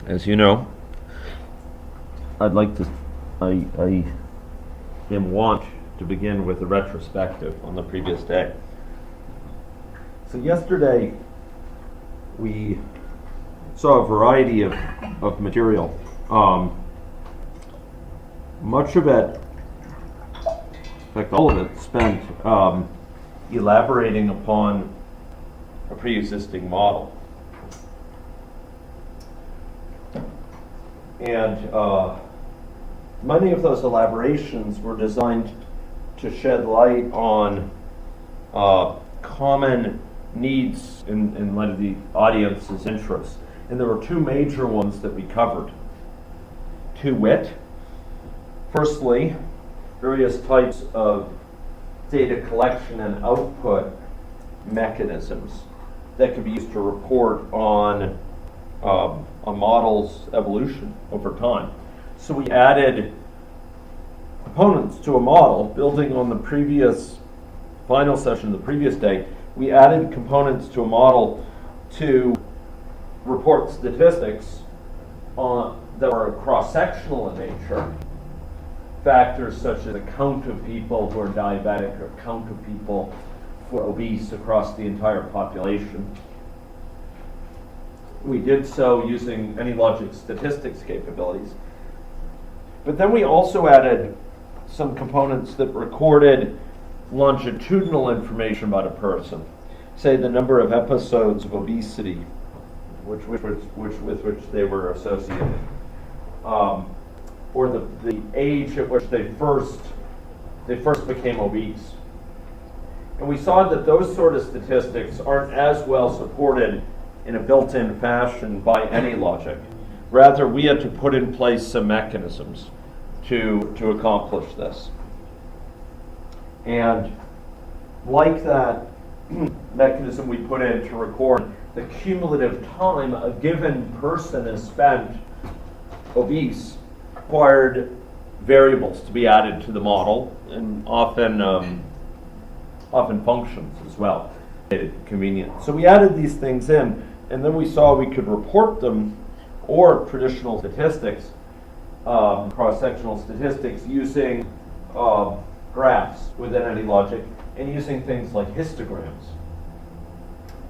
As you know, I'd like to, I am wont to begin with a retrospective on the previous day. So yesterday, we saw a variety of material. Much of it, in fact all of it, spent elaborating upon a pre-existing model. And many of those elaborations were designed to shed light on common needs in light of the audience's interests. And there were two major ones that we covered. To wit, firstly, various types of data collection and output mechanisms that could be used to report on a model's evolution over time. So we added components to a model, building on the previous final session, the previous day. We added components to a model to report statistics that were cross-sectional in nature. Factors such as the count of people who are diabetic or count of people who are obese across the entire population. We did so using AnyLogic statistics capabilities. But then we also added some components that recorded longitudinal information about a person. Say the number of episodes of obesity with which they were associated. Or the age at which they first became obese. And we saw that those sort of statistics aren't as well supported in a built-in fashion by AnyLogic. Rather, we had to put in place some mechanisms to accomplish this. And like that mechanism we put in to record the cumulative time a given person has spent obese, required variables to be added to the model, and often functions as well. Convenient. So we added these things in, and then we saw we could report them, or traditional statistics, cross-sectional statistics, using graphs within AnyLogic, and using things like histograms.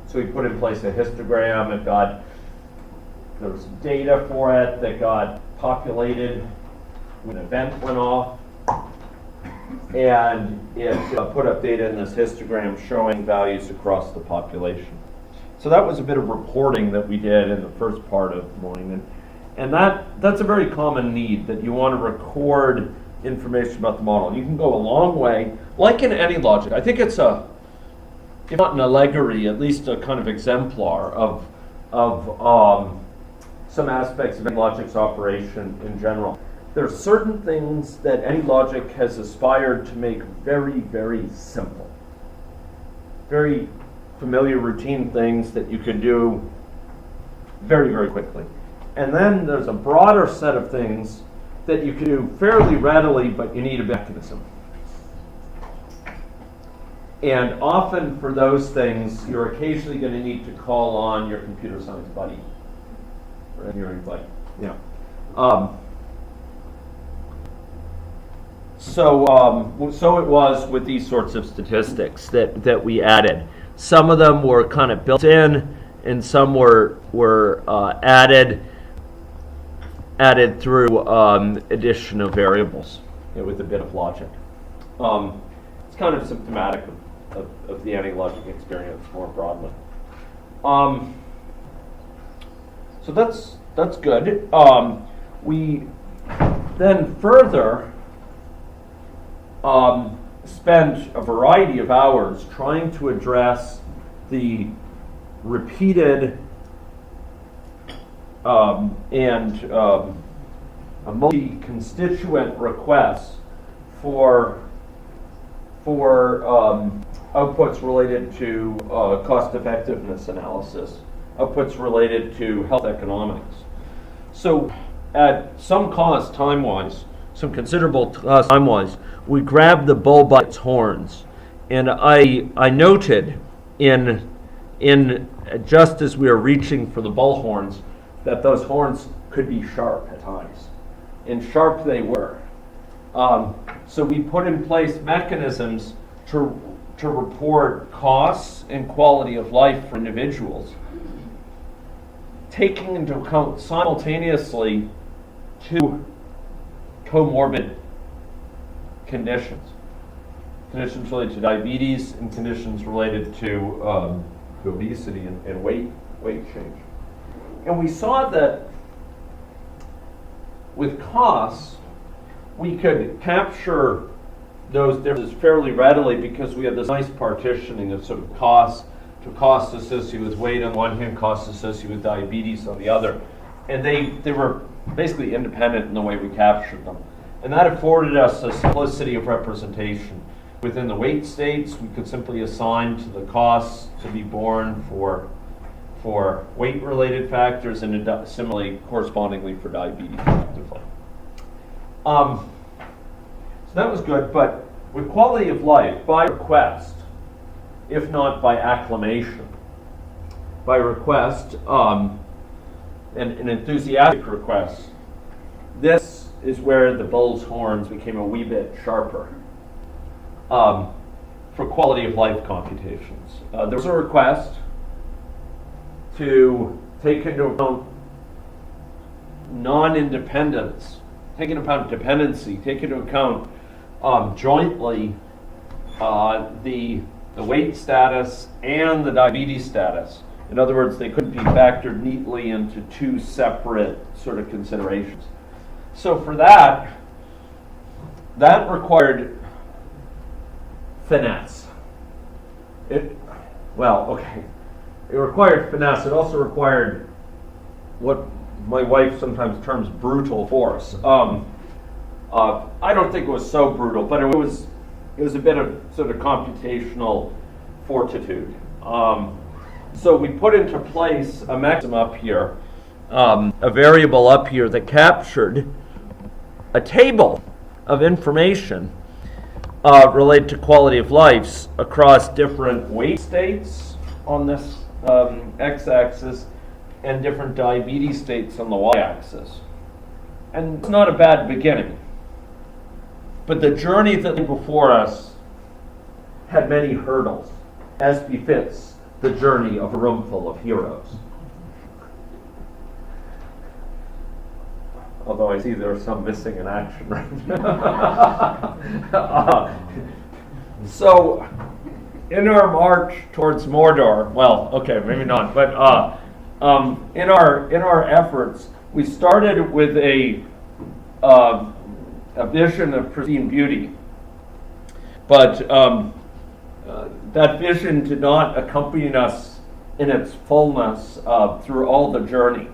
So we put in place a histogram. There was data for it that got populated when an event went off, and it put up data in this histogram showing values across the population. So that was a bit of reporting that we did in the first part of the morning, and that's a very common need, that you want to record information about the model. You can go a long way, like in AnyLogic. I think it's if not an allegory, at least a kind of exemplar of some aspects of AnyLogic's operation in general. There are certain things that AnyLogic has aspired to make very, very simple. Very familiar, routine things that you can do very, very quickly. And then there's a broader set of things that you can do fairly readily, but you need a mechanism. And often for those things, you're occasionally going to need to call on your computer science buddy. Or engineering buddy. Yeah. So it was with these sorts of statistics that we added. Some of them were kind of built in, and some were added through addition of variables, with a bit of logic. It's kind of symptomatic of the AnyLogic experience more broadly. So that's good. We then further spent a variety of hours trying to address the repeated and multi-constituent requests for outputs related to cost-effectiveness analysis, outputs related to health economics. So at some cost time-wise, some considerable cost time-wise, we grabbed the bull by its horns. And I noted in just as we were reaching for the bull horns, that those horns could be sharp at times. And sharp they were. So we put in place mechanisms to report costs and quality of life for individuals, taking into account simultaneously two comorbid conditions related to diabetes and conditions related to obesity and weight change. And we saw that with costs, we could capture those differences fairly readily because we had this nice partitioning of sort of costs to costs associated with weight on one hand, costs associated with diabetes on the other. And they were basically independent in the way we captured them. And that afforded us a simplicity of representation. Within the weight states, we could simply assign to the costs to be borne for weight-related factors and similarly correspondingly for diabetes, effectively. So that was good, but with quality of life, by request, if not by acclamation, by request, an enthusiastic request, this is where the bull's horns became a wee bit sharper for quality of life computations. There was a request to take into account non-independence, take into account dependency, take into account jointly the weight status and the diabetes status. In other words, they couldn't be factored neatly into two separate sort of considerations. So for that required finesse. It required finesse. It also required what my wife sometimes terms brutal force. I don't think it was so brutal, but it was a bit of sort of computational fortitude. So we put into place a mechanism up here, a variable up here that captured a table of information related to quality of life across different weight states on this x-axis and different diabetes states on the y-axis. And it's not a bad beginning. But the journey that lay before us had many hurdles, as befits the journey of a room full of heroes. Although I see there's some missing in action right now. So, in our march towards Mordor, well, okay, maybe not, but in our efforts, we started with a vision of pristine beauty, but that vision did not accompany us in its fullness through all the journey.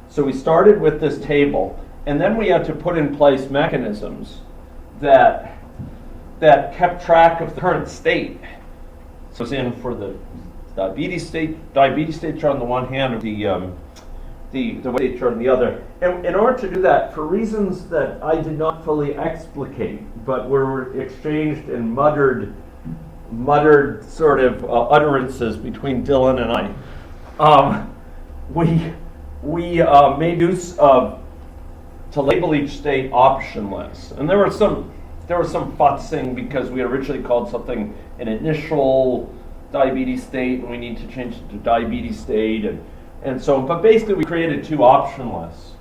So we started with this table, and then we had to put in place mechanisms that kept track of the current state. So it's in for the diabetes state chart on the one hand, or the weight chart on the other. And in order to do that, for reasons that I did not fully explicate, but were exchanged in muttered sort of utterances between Dylan and I, we made use of to label each state optionless. And there was some futzing because we originally called something an initial diabetes state, and we need to change it to diabetes state, and so on. But basically, we created two optionless.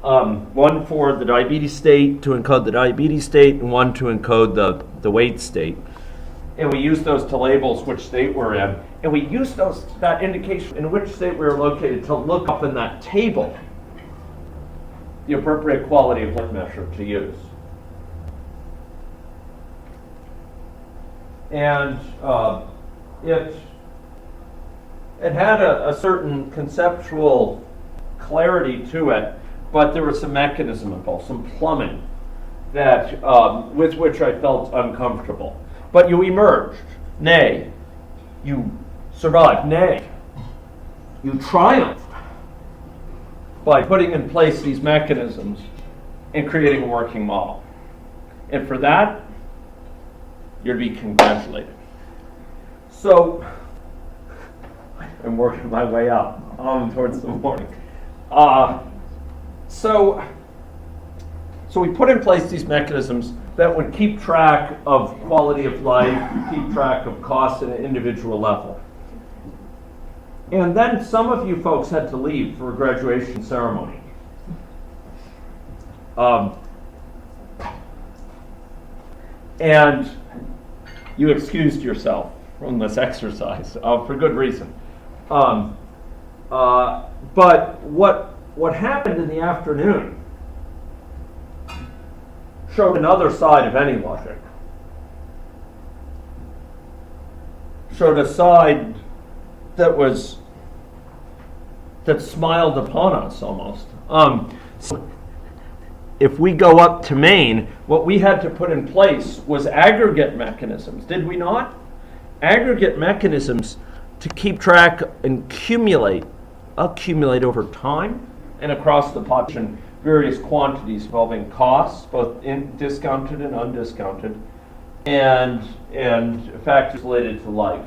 One for the diabetes state to encode the diabetes state, and one to encode the weight state. And we used those to label which state we're in. And we used that indication in which state we were located to look up in that table the appropriate quality of life measure to use. And it had a certain conceptual clarity to it, but there was some mechanism involved, some plumbing that with which I felt uncomfortable. But you emerged, nay, you survived, nay, you triumphed by putting in place these mechanisms and creating a working model. And for that, you're to be congratulated. So, I'm working my way up. towards the morning. So we put in place these mechanisms that would keep track of quality of life, keep track of costs at an individual level. And then some of you folks had to leave for a graduation ceremony. And you excused yourself from this exercise for good reason. But what happened in the afternoon showed another side of any logic. Showed a side that smiled upon us almost. So if we go up to Maine, what we had to put in place was aggregate mechanisms, did we not? Aggregate mechanisms to keep track and accumulate over time and across the population various quantities involving costs, both discounted and undiscounted, and factors related to life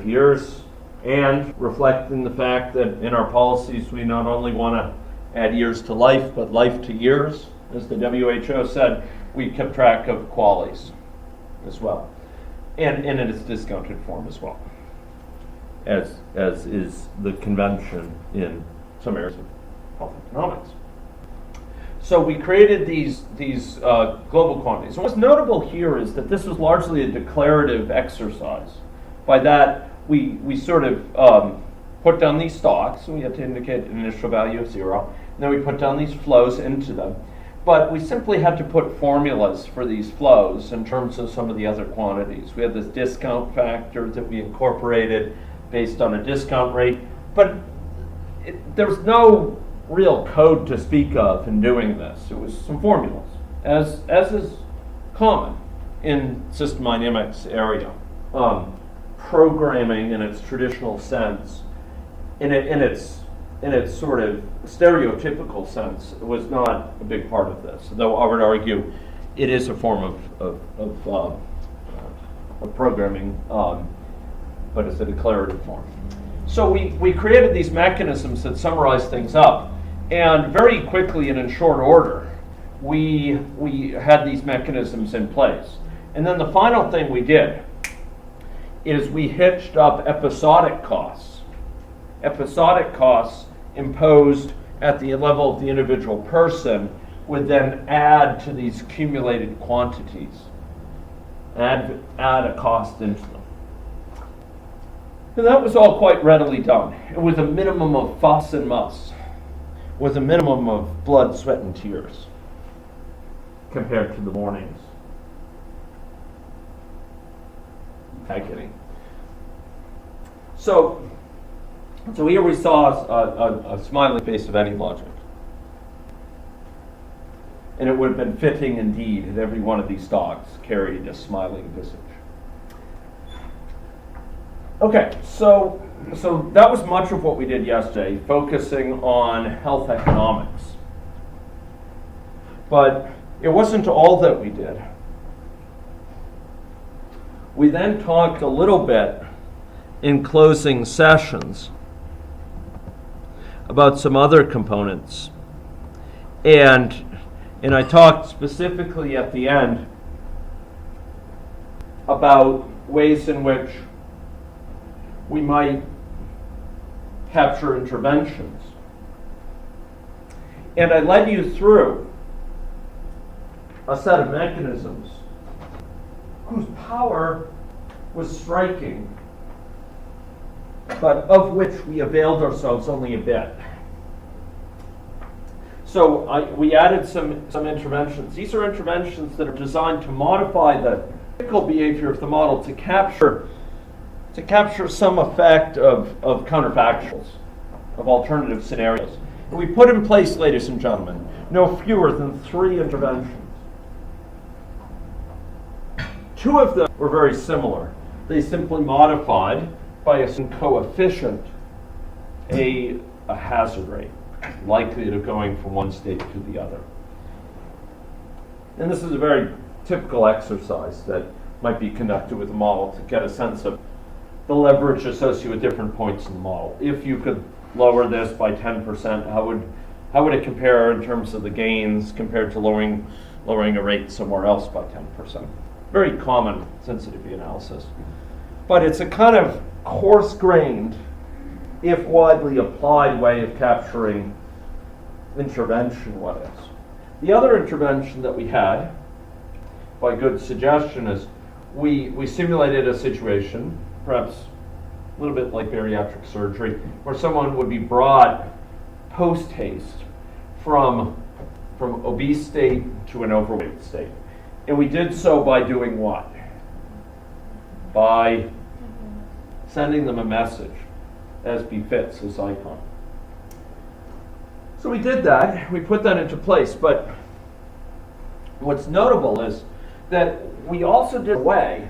years, and reflecting the fact that in our policies we not only want to add years to life, but life to years. As the WHO said, we kept track of qualities as well, and in its discounted form as well, as is the convention in some areas of health economics. So we created these global quantities. And what's notable here is that this was largely a declarative exercise. By that, we sort of put down these stocks, and we had to indicate an initial value of 0. And then we put down these flows into them. But we simply had to put formulas for these flows in terms of some of the other quantities. We had this discount factor that we incorporated based on a discount rate. But there was no real code to speak of in doing this. It was some formulas, as is common in system dynamics area. Programming in its traditional sense, in its sort of stereotypical sense, was not a big part of this. Though I would argue it is a form of programming, but it's a declarative form. So we created these mechanisms that summarize things up, and very quickly and in short order, we had these mechanisms in place. And then the final thing we did is we hitched up episodic costs. Episodic costs imposed at the level of the individual person would then add to these accumulated quantities, add a cost into them. And that was all quite readily done. It was a minimum of fuss and muss, with a minimum of blood, sweat, and tears compared to the mornings. Agony. So here we saw a smiling face of any logic. And it would have been fitting indeed that every one of these stocks carried a smiling visage. Okay, so that was much of what we did yesterday, focusing on health economics. But it wasn't all that we did. We then talked a little bit in closing sessions about some other components. And I talked specifically at the end about ways in which we might capture interventions. And I led you through a set of mechanisms whose power was striking, but of which we availed ourselves only a bit. So we added some interventions. These are interventions that are designed to modify the typical behavior of the model to capture some effect of counterfactuals, of alternative scenarios. And we put in place, ladies and gentlemen, no fewer than 3 interventions. 2 of them were very similar. They simply modified by a coefficient a hazard rate, likelihood of going from one state to the other. And this is a very typical exercise that might be conducted with a model to get a sense of the leverage associated with different points in the model. If you could lower this by 10%, how would it compare in terms of the gains compared to lowering a rate somewhere else by 10%? Very common sensitivity analysis. But it's a kind of coarse-grained, if widely applied way of capturing intervention what is. The other intervention that we had, by good suggestion, is we simulated a situation, perhaps a little bit like bariatric surgery, where someone would be brought post-haste from obese state to an overweight state. And we did so by doing what? By sending them a message as befits this icon. So we did that, we put that into place, but what's notable is that we also did a way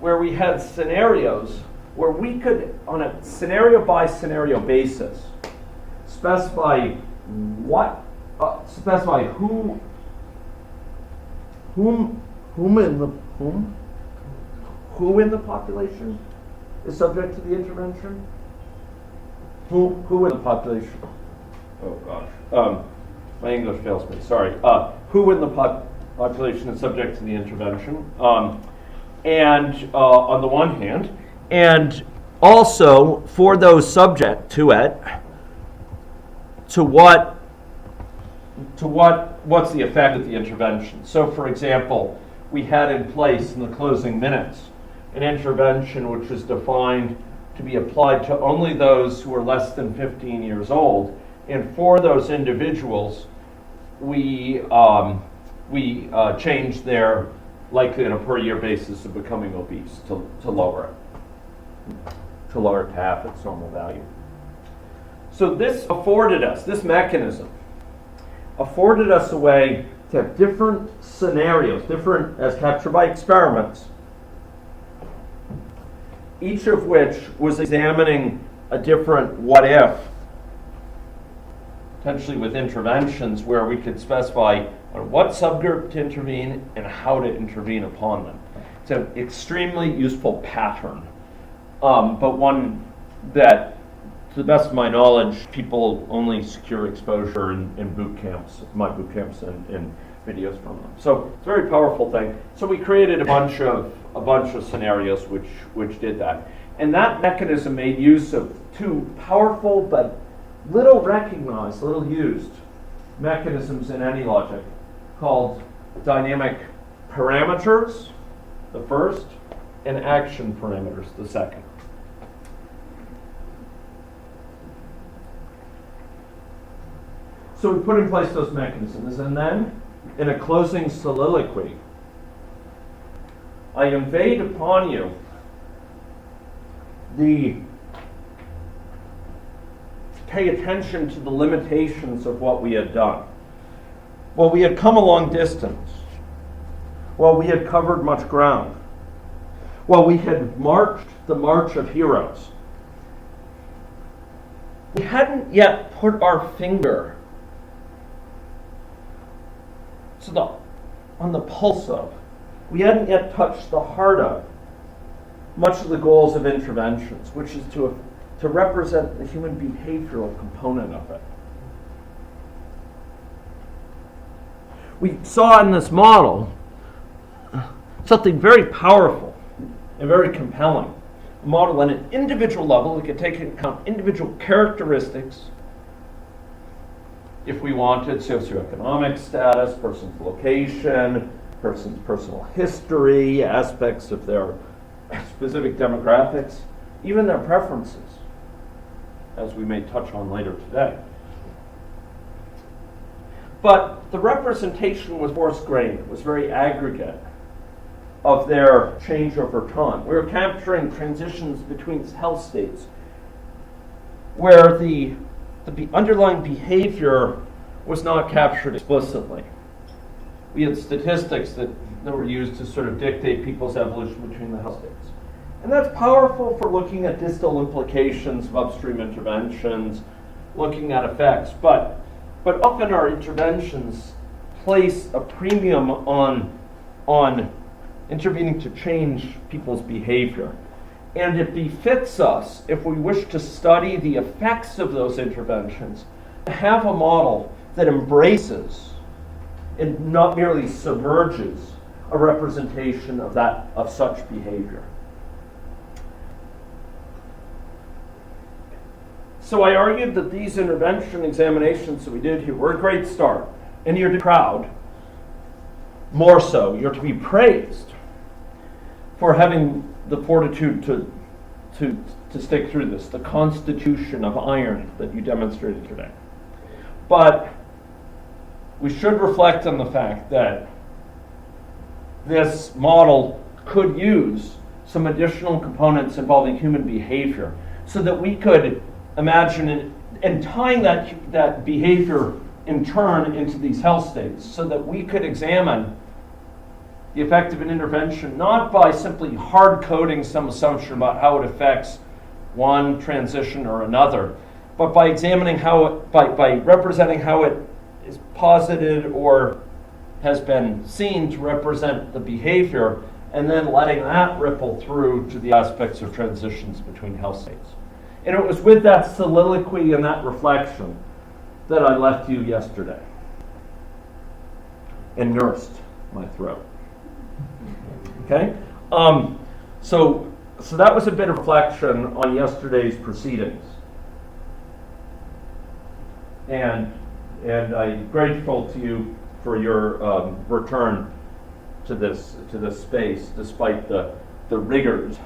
where we had scenarios where we could, on a scenario by scenario basis, specify who in the population is subject to the intervention? Who in the population? Oh gosh, my English fails me. Sorry. Who in the population is subject to the intervention? And on the one hand, and also for those subject to it, what's the effect of the intervention? So, for example, we had in place in the closing minutes an intervention which was defined to be applied to only those who are less than 15 years old, and for those individuals, we changed their likelihood on a per year basis of becoming obese to lower it, to half its normal value. So this mechanism afforded us a way to have different scenarios, different as captured by experiments, each of which was examining a different what if, potentially with interventions where we could specify on what subgroup to intervene and how to intervene upon them. It's an extremely useful pattern, but one that, to the best of my knowledge, people only secure exposure in boot camps, my boot camps and videos from them. So it's a very powerful thing. So we created a bunch of scenarios which did that. And that mechanism made use of two powerful but little recognized, little used mechanisms in any logic called dynamic parameters, the first, and action parameters, the second. So we put in place those mechanisms, and then in a closing soliloquy, I invade upon you the pay attention to the limitations of what we had done. Well, we had come a long distance. Well, we had covered much ground. Well, we had marched the march of heroes. We hadn't yet put our finger on the pulse of. We hadn't yet touched the heart of much of the goals of interventions, which is to represent the human behavioral component of it. We saw in this model something very powerful and very compelling. A model at an individual level that could take into account individual characteristics, if we wanted, socioeconomic status, person's location, person's personal history, aspects of their specific demographics, even their preferences, as we may touch on later today. But the representation was coarse-grained, was very aggregate of their change over time. We were capturing transitions between health states where the underlying behavior was not captured explicitly. We had statistics that were used to sort of dictate people's evolution between the health states. And that's powerful for looking at distal implications of upstream interventions, looking at effects. But often our interventions place a premium on intervening to change people's behavior. And it befits us, if we wish to study the effects of those interventions, to have a model that embraces and not merely submerges a representation of such behavior. So I argued that these intervention examinations that we did here were a great start. And you're proud, more so, you're to be praised for having the fortitude to stick through this, the constitution of iron that you demonstrated today. But we should reflect on the fact that this model could use some additional components involving human behavior so that we could imagine it, and tying that behavior in turn into these health states so that we could examine the effect of an intervention not by simply hard coding some assumption about how it affects one transition or another, but by examining by representing how it is posited or has been seen to represent the behavior, and then letting that ripple through to the aspects of transitions between health states. And it was with that soliloquy and that reflection that I left you yesterday and nursed my throat. Okay? So that was a bit of reflection on yesterday's proceedings. And I'm grateful to you for your return to this space despite the rigors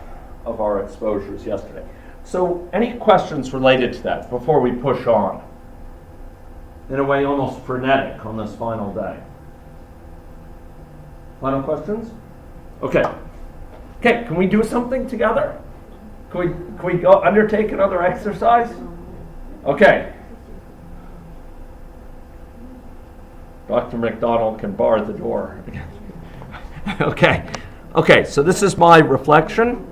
of our exposures yesterday. So any questions related to that before we push on? In a way almost frenetic on this final day. Final questions? Okay, can we do something together? Can we go undertake another exercise? Okay. Dr. McDonald can bar the door. Okay, so this is my reflection.